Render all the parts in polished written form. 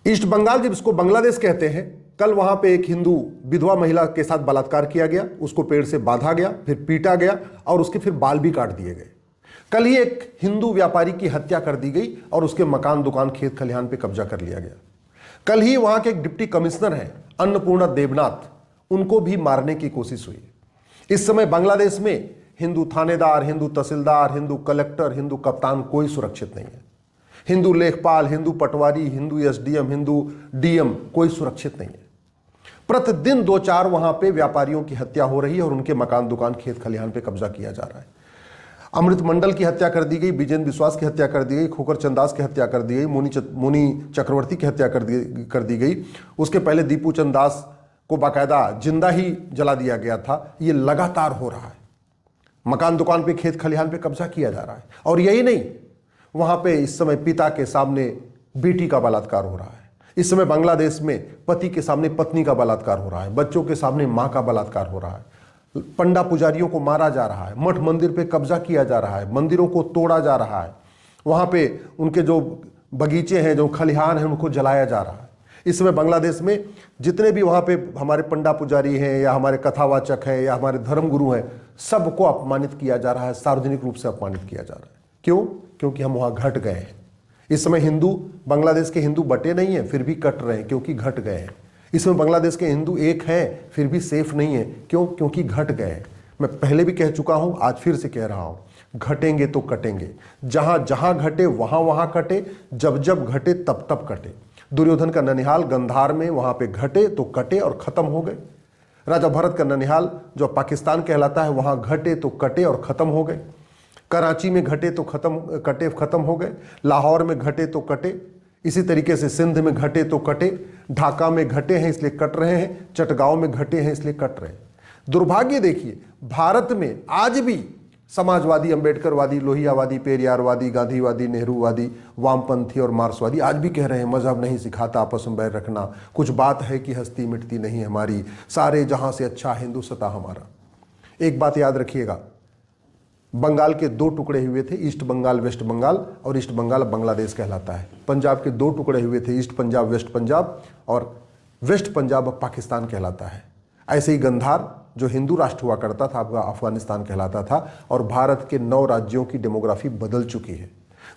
East Bengal जब इसको बांग्लादेश कहते हैं, कल वहां पे एक हिंदू विधवा महिला के साथ बलात्कार किया गया, उसको पेड़ से बांधा गया, फिर पीटा गया और उसके फिर बाल भी काट दिए गए। कल ही एक हिंदू व्यापारी की हत्या कर दी गई और उसके मकान, दुकान, खेत खलिहान पे कब्जा कर लिया गया। कल ही वहां के एक डिप्टी कमिश्नर हैं अन्नपूर्णा देवनाथ, उनको भी मारने की कोशिश हुई। इस समय बांग्लादेश में हिंदू थानेदार, हिंदू तहसीलदार, हिंदू कलेक्टर, हिंदू कप्तान कोई सुरक्षित नहीं है। हिंदू लेखपाल, हिंदू पटवारी, हिंदू एसडीएम, हिंदू डीएम कोई सुरक्षित नहीं है। प्रतिदिन 2-4 वहां पे व्यापारियों की हत्या हो रही है और उनके मकान, दुकान, खेत खलिहान पे कब्जा किया जा रहा है। अमृत मंडल की हत्या कर दी गई, विजेंद्र विश्वास की हत्या कर दी गई, खोकर चंदास की हत्या कर दी गई, मुनि चक्रवर्ती की हत्या कर दी गई। उसके पहले दीपू चंदास को बाकायदा जिंदा ही जला दिया गया था। ये लगातार हो रहा है। मकान, दुकान पे, खेत खलिहान पे कब्जा किया जा रहा है। और यही नहीं, वहां पे इस समय पिता के सामने बेटी का बलात्कार हो रहा है। इस समय बांग्लादेश में पति के सामने पत्नी का बलात्कार हो रहा है, बच्चों के सामने मां का बलात्कार हो रहा है, पंडा पुजारियों को मारा जा रहा है, मठ मंदिर पे कब्जा किया जा रहा है, मंदिरों को तोड़ा जा रहा है, वहां पे उनके जो बगीचे हैं, जो खलिहान हैं, उनको जलाया जा रहा है। इस समय बांग्लादेश में जितने भी वहां पे हमारे पंडा पुजारी हैं या हमारे कथावाचक हैं या हमारे धर्मगुरु हैं, सबको अपमानित किया जा रहा है, सार्वजनिक रूप से अपमानित किया जा रहा है। क्यों? क्योंकि हम वहां घट गए हैं। इस समय हिंदू, बांग्लादेश के हिंदू बटे नहीं है, फिर भी कट रहे हैं क्योंकि घट गए हैं। इसमें बांग्लादेश के हिंदू एक हैं, फिर भी सेफ नहीं है। क्यों? क्योंकि घट गए हैं। मैं पहले भी कह चुका हूं, आज फिर से कह रहा हूं, घटेंगे तो कटेंगे। जहां जहां घटे वहां वहां कटे, जब जब घटे तब तब कटे। दुर्योधन का ननिहाल गंधार में वहां पे घटे तो कटे और खत्म हो गए। राजा भरत का ननिहाल जो पाकिस्तान कहलाता है, वहां घटे तो कटे और खत्म हो गए। कराची में घटे तो खत्म हो गए। लाहौर में घटे तो कटे। इसी तरीके से सिंध में घटे तो कटे। ढाका में घटे हैं इसलिए कट रहे हैं। चटगांव में घटे हैं इसलिए कट रहे हैं। दुर्भाग्य देखिए, भारत में आज भी समाजवादी, अंबेडकरवादी, लोहियावादी, पेरियारवादी, गांधीवादी, नेहरूवादी, वामपंथी और मार्क्सवादी आज भी कह रहे हैं मजहब नहीं सिखाता आपस में बैर रखना, कुछ बात है कि हस्ती मिटती नहीं हमारी, सारे जहां से अच्छा हिंदू सता हमारा। एक बात याद रखिएगा, बंगाल के 2 टुकड़े हुए थे, ईस्ट बंगाल, वेस्ट बंगाल, और ईस्ट बंगाल अब बांग्लादेश कहलाता है। पंजाब के 2 टुकड़े हुए थे, ईस्ट पंजाब, वेस्ट पंजाब, और वेस्ट पंजाब अब पाकिस्तान कहलाता है। ऐसे ही गंधार जो हिंदू राष्ट्र हुआ करता था, अब अफगानिस्तान कहलाता था। और भारत के 9 राज्यों की डेमोग्राफी बदल चुकी है।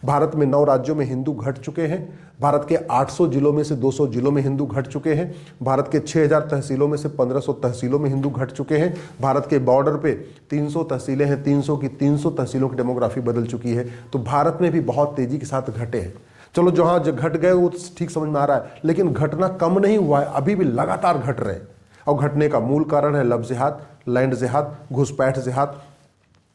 भारत में 9 राज्यों में हिंदू घट चुके हैं। भारत के 800 जिलों में से 200 जिलों में हिंदू घट चुके हैं। भारत के 6000 तहसीलों में से 1500 तहसीलों में हिंदू घट चुके हैं। भारत के बॉर्डर पे 300 तहसीलें हैं, 300 की 300 तहसीलों की डेमोग्राफी बदल चुकी है। तो भारत में भी बहुत तेजी के साथ घटे हैं। चलो जहाँ घट गए वो ठीक समझ में आ रहा है, लेकिन घटना कम नहीं हुआ है, अभी भी लगातार घट रहे हैं। और घटने का मूल कारण है लव जिहाद, लैंड जिहाद, घुसपैठ जिहाद,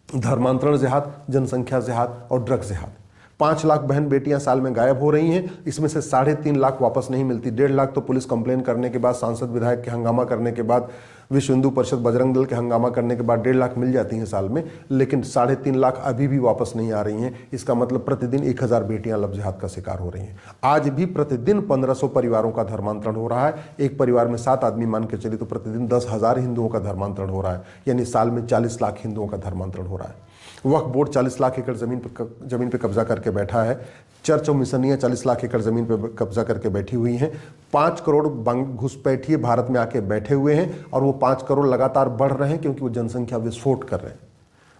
धर्मांतरण जिहाद, जनसंख्या जिहाद और ड्रग जिहाद। 5 लाख बहन बेटियां साल में गायब हो रही हैं। इसमें से 3.5 लाख वापस नहीं मिलती। 1.5 लाख तो पुलिस कंप्लेन करने के बाद, सांसद विधायक के हंगामा करने के बाद, विश्व हिंदू परिषद, बजरंग दल के हंगामा करने के बाद 1.5 लाख मिल जाती हैं साल में। लेकिन 3.5 लाख अभी भी वापस नहीं आ रही हैं। इसका मतलब प्रतिदिन 1000 बेटियां लव जिहाद का शिकार हो रही हैं। आज भी प्रतिदिन 1500 परिवारों का धर्मांतरण हो रहा है। एक परिवार में 7 आदमी मान के चलिए तो प्रतिदिन 10,000 हिंदुओं का धर्मांतरण हो रहा है। यानी साल में 40 लाख हिंदुओं का धर्मांतरण हो रहा है। वक्फ बोर्ड 40 लाख एकड़ जमीन पे कब्जा करके बैठा है। चर्च और मिशनियाँ 40 लाख एकड़ जमीन पे कब्जा करके बैठी हुई हैं। 5 करोड़ घुसपैठिए भारत में आके बैठे हुए हैं और वो 5 करोड़ लगातार बढ़ रहे हैं क्योंकि वो जनसंख्या विस्फोट कर रहे हैं।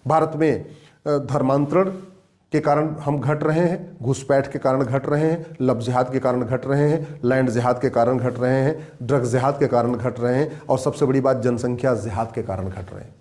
भारत में धर्मांतरण के कारण हम घट रहे हैं, घुसपैठ के कारण घट रहे हैं, लव जिहाद के कारण घट रहे हैं, लैंड जिहाद के कारण घट रहे हैं, ड्रग जिहाद के कारण घट रहे हैं, और सबसे बड़ी बात जनसंख्या जिहाद के कारण घट रहे हैं।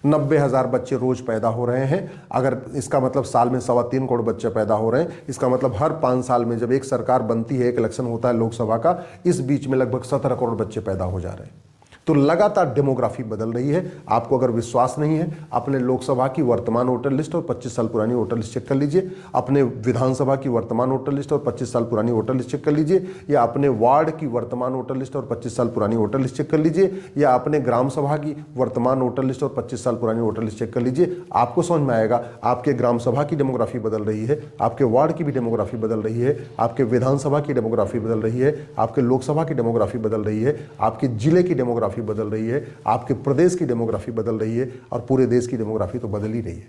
90,000 बच्चे रोज पैदा हो रहे हैं। अगर इसका मतलब साल में 3.25 करोड़ बच्चे पैदा हो रहे हैं, इसका मतलब हर 5 साल में जब एक सरकार बनती है, एक इलेक्शन होता है लोकसभा का, इस बीच में लगभग 17 करोड़ बच्चे पैदा हो जा रहे हैं। तो लगातार डेमोग्राफी बदल रही है। आपको अगर विश्वास नहीं है, अपने लोकसभा की वर्तमान वोटर लिस्ट और 25 साल पुरानी वोटर लिस्ट चेक कर लीजिए, अपने विधानसभा की वर्तमान वोटर लिस्ट और 25 साल पुरानी वोटर लिस्ट चेक कर लीजिए, या अपने वार्ड की वर्तमान वोटर लिस्ट और 25 साल पुरानी वोटर लिस्ट चेक कर लीजिए, या अपने ग्राम सभा की वर्तमान वोटर लिस्ट और 25 साल पुरानी वोटर लिस्ट चेक कर लीजिए। आपको समझ में आएगा आपके ग्राम सभा की डेमोग्राफी बदल रही है, आपके वार्ड की भी डेमोग्राफी बदल रही है, आपके विधानसभा की डेमोग्राफी बदल रही है, आपके लोकसभा की डेमोग्राफी बदल रही है, आपके जिले की डेमोग्राफी बदल रही है, आपके प्रदेश की डेमोग्राफी बदल रही है, और पूरे देश की डेमोग्राफी तो बदल ही रही है।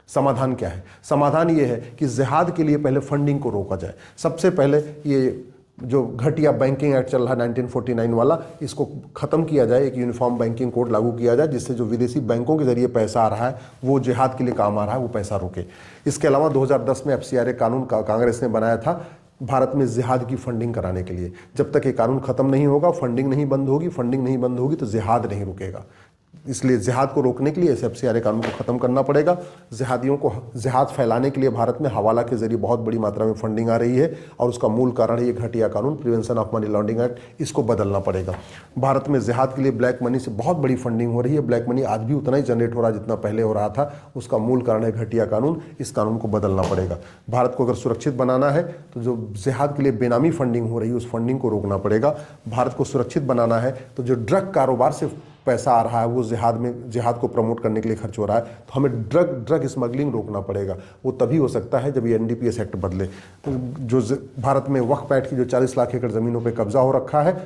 समाधान क्या है? समाधान ये है कि जिहाद के लिए पहले फंडिंग को रोका जाए। सबसे पहले ये जो घटिया बैंकिंग एक्ट चल रहा है 1949 वाला, इसको ख़त्म किया जाए, एक यूनिफॉर्म बैंकिंग कोड लागू किया जाए, जिससे जो विदेशी बैंकों के जरिए पैसा आ रहा है वो जिहाद के लिए काम आ रहा है, वो पैसा रुके। इसके अलावा 2010 में FCRA कानून का कांग्रेस ने बनाया था भारत में जिहाद की फंडिंग कराने के लिए। जब तक ये कानून ख़त्म नहीं होगा, फंडिंग नहीं बंद होगी, फंडिंग नहीं बंद होगी तो जिहाद नहीं रुकेगा। इसलिए जिहाद को रोकने के लिए इस FCRA कानून को ख़त्म करना पड़ेगा। जिहादियों को जिहाद फैलाने के लिए भारत में हवाला के जरिए बहुत बड़ी मात्रा में फंडिंग आ रही है, और उसका मूल कारण है ये घटिया कानून, prevention of money laundering act, इसको बदलना पड़ेगा। भारत में जिहाद के लिए ब्लैक मनी से बहुत बड़ी फंडिंग हो रही है। ब्लैक मनी आज भी उतना ही जनरेट हो रहा है जितना पहले हो रहा था। उसका मूल कारण है घटिया कानून, इस कानून को बदलना पड़ेगा। भारत को अगर सुरक्षित बनाना है तो जो जिहाद के लिए बेनामी फंडिंग हो रही है उस फंडिंग को रोकना पड़ेगा। भारत को सुरक्षित बनाना है तो जो ड्रग कारोबार से पैसा आ रहा है वो जिहाद को प्रमोट करने के लिए खर्च हो रहा है, तो हमें ड्रग स्मगलिंग रोकना पड़ेगा। वो तभी हो सकता है जब ये NDPS एक्ट बदले। जो भारत में वक्फ पैठ की जो 40 लाख एकड़ ज़मीनों पे कब्जा हो रखा है,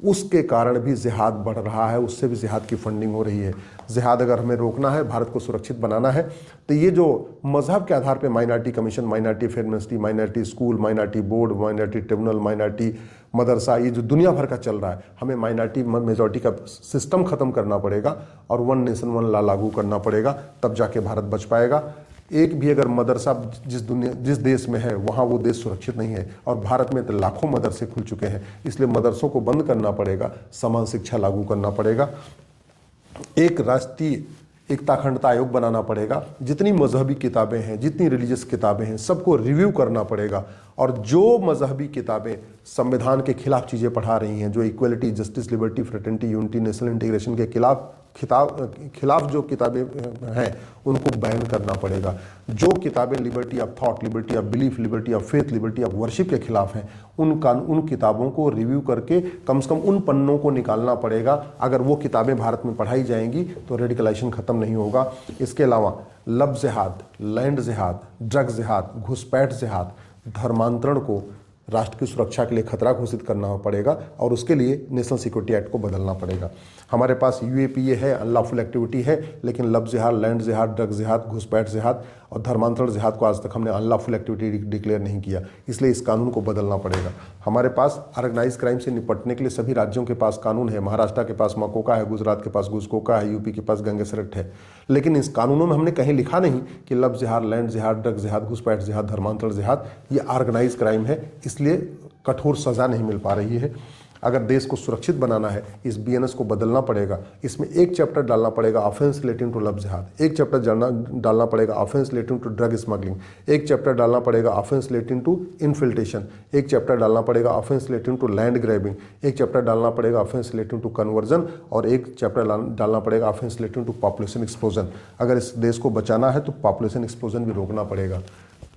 उसके कारण भी जिहाद बढ़ रहा है, उससे भी जिहाद की फंडिंग हो रही है। जिहाद अगर हमें रोकना है, भारत को सुरक्षित बनाना है, तो ये जो मजहब के आधार पे minority commission, minority affair ministry, minority school, minority board, minority tribunal, minority मदरसा, ये जो दुनिया भर का चल रहा है, हमें माइनॉरिटी मेजॉरिटी का सिस्टम खत्म करना पड़ेगा और वन नेशन वन लॉ लागू करना पड़ेगा, तब जाके भारत बच पाएगा। एक भी अगर मदरसा जिस देश में है वहाँ वो देश सुरक्षित नहीं है, और भारत में तो लाखों मदरसे खुल चुके हैं, इसलिए मदरसों को बंद करना पड़ेगा, समान शिक्षा लागू करना पड़ेगा, एक राष्ट्रीय एकता अखंडता आयोग बनाना पड़ेगा, जितनी मजहबी किताबें हैं, जितनी रिलीजियस किताबें हैं, सबको रिव्यू करना पड़ेगा, और जो मजहबी किताबें संविधान के खिलाफ चीज़ें पढ़ा रही हैं, जो equality, justice, liberty, fraternity, unity, national integration के खिलाफ जो किताबें हैं उनको बैन करना पड़ेगा। जो किताबें liberty of thought, liberty of belief, liberty of faith, liberty of worship के खिलाफ हैं, उन किताबों को रिव्यू करके कम से कम उन पन्नों को निकालना पड़ेगा। अगर वो किताबें भारत में पढ़ाई जाएंगी तो रेडिकलाइजेशन खत्म नहीं होगा। इसके अलावा लव जिहाद, लैंड जिहाद, ड्रग जिहाद, घुसपैठ जिहाद, धर्मांतरण को राष्ट्र की सुरक्षा के लिए खतरा घोषित करना पड़ेगा, और उसके लिए नेशनल सिक्योरिटी एक्ट को बदलना पड़ेगा। हमारे पास UAPA है, अनलॉफुल एक्टिविटी है, लेकिन लव जिहाद, लैंड जिहाद, ड्रग जिहाद, घुसपैठ जिहाद और धर्मांतरण जिहाद को आज तक हमने अनलॉफुल एक्टिविटी डिक्लेयर नहीं किया, इसलिए इस कानून को बदलना पड़ेगा। हमारे पास ऑर्गेनाइज क्राइम से निपटने के लिए सभी राज्यों के पास कानून है। महाराष्ट्र के पास मकोका है, गुजरात के पास गुजकोका है, UP के पास गैंगसरेट है, लेकिन इस कानूनों में हमने कहीं लिखा नहीं कि लव जिहाद, लैंड जिहाद, ड्रग जिहाद, घुसपैठ जिहाद, धर्मांतरण जिहाद ये ऑर्गेनाइज क्राइम है, इसलिए कठोर सज़ा नहीं मिल पा रही है। अगर देश को सुरक्षित बनाना है, इस BNS को बदलना पड़ेगा। इसमें एक चैप्टर डालना पड़ेगा ऑफेंस रिलेटिंग टू लव जिहाद, एक चैप्टर डालना पड़ेगा offence relating to drug smuggling, एक चैप्टर डालना पड़ेगा ऑफेंस रिलेटिंग टू इन्फिल्ट्रेशन, एक चैप्टर डालना पड़ेगा offence relating to land grabbing, एक चैप्टर डालना पड़ेगा ऑफेंस रिलेटिंग टू कन्वर्जन, और एक चैप्टर डालना पड़ेगा offence relating to population explosion. अगर इस देश को बचाना है तो पॉपुलेशन एक्सप्लोजन भी रोकना पड़ेगा।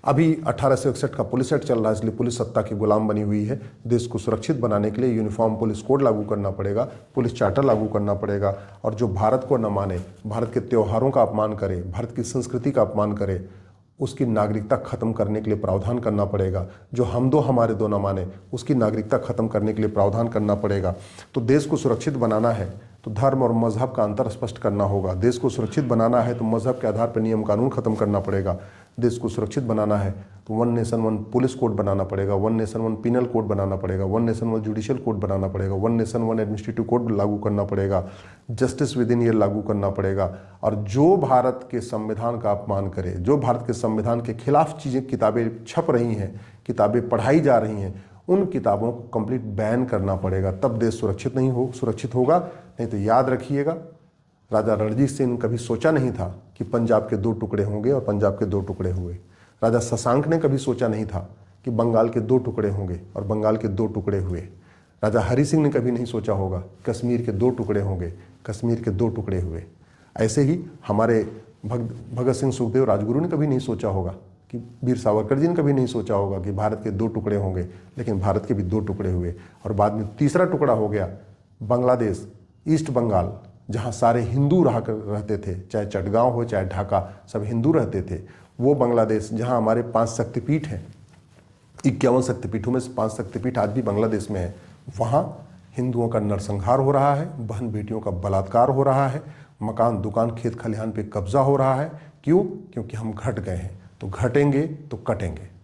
अभी 1861 का पुलिस एक्ट चल रहा है, इसलिए पुलिस सत्ता की गुलाम बनी हुई है। देश को सुरक्षित बनाने के लिए यूनिफॉर्म पुलिस कोड लागू करना पड़ेगा, पुलिस चार्टर लागू करना पड़ेगा, और जो भारत को न माने, भारत के त्योहारों का अपमान करे, भारत की संस्कृति का अपमान करे, उसकी नागरिकता खत्म करने के लिए प्रावधान करना पड़ेगा। जो हम दो हमारे दो न माने, उसकी नागरिकता खत्म करने के लिए प्रावधान करना पड़ेगा। तो देश को सुरक्षित बनाना है तो धर्म और मजहब का अंतर स्पष्ट करना होगा। देश को सुरक्षित बनाना है तो मजहब के आधार पर नियम कानून खत्म करना पड़ेगा। देश को सुरक्षित बनाना है तो one nation one police code बनाना पड़ेगा, one nation one penal code बनाना पड़ेगा, one nation one judicial code बनाना पड़ेगा, one nation one administrative code लागू करना पड़ेगा, जस्टिस विद इन ईयर लागू करना पड़ेगा। और जो भारत के संविधान का अपमान करे, जो भारत के संविधान के खिलाफ चीज़ें किताबें छप रही हैं, किताबें पढ़ाई जा रही हैं, उन किताबों को कंप्लीट बैन करना पड़ेगा, तब देश सुरक्षित होगा। नहीं तो याद रखिएगा, राजा रणजीत सिंह ने कभी सोचा नहीं था कि पंजाब के 2 टुकड़े होंगे और पंजाब के 2 टुकड़े हुए। राजा शशांक ने कभी सोचा नहीं था कि बंगाल के 2 टुकड़े होंगे और बंगाल के 2 टुकड़े हुए। राजा हरि सिंह ने कभी नहीं सोचा होगा कश्मीर के 2 टुकड़े होंगे, कश्मीर के 2 टुकड़े हुए। ऐसे ही हमारे भगत सिंह, सुखदेव, राजगुरु ने कभी नहीं सोचा होगा कि वीर सावरकर जी ने कभी नहीं सोचा होगा कि भारत के 2 टुकड़े होंगे, लेकिन भारत के भी 2 टुकड़े हुए। और बाद में तीसरा टुकड़ा हो गया बांग्लादेश, ईस्ट बंगाल, जहाँ सारे हिंदू रहते थे, चाहे चटगांव हो चाहे ढाका, सब हिंदू रहते थे। वो बांग्लादेश जहाँ हमारे 5 शक्तिपीठ हैं, 51 शक्तिपीठों में से 5 शक्तिपीठ आज भी बांग्लादेश में है, वहाँ हिंदुओं का नरसंहार हो रहा है, बहन बेटियों का बलात्कार हो रहा है, मकान, दुकान, खेत खलिहान पे कब्जा हो रहा है। क्यों? क्योंकि हम घट गए हैं। तो घटेंगे तो कटेंगे।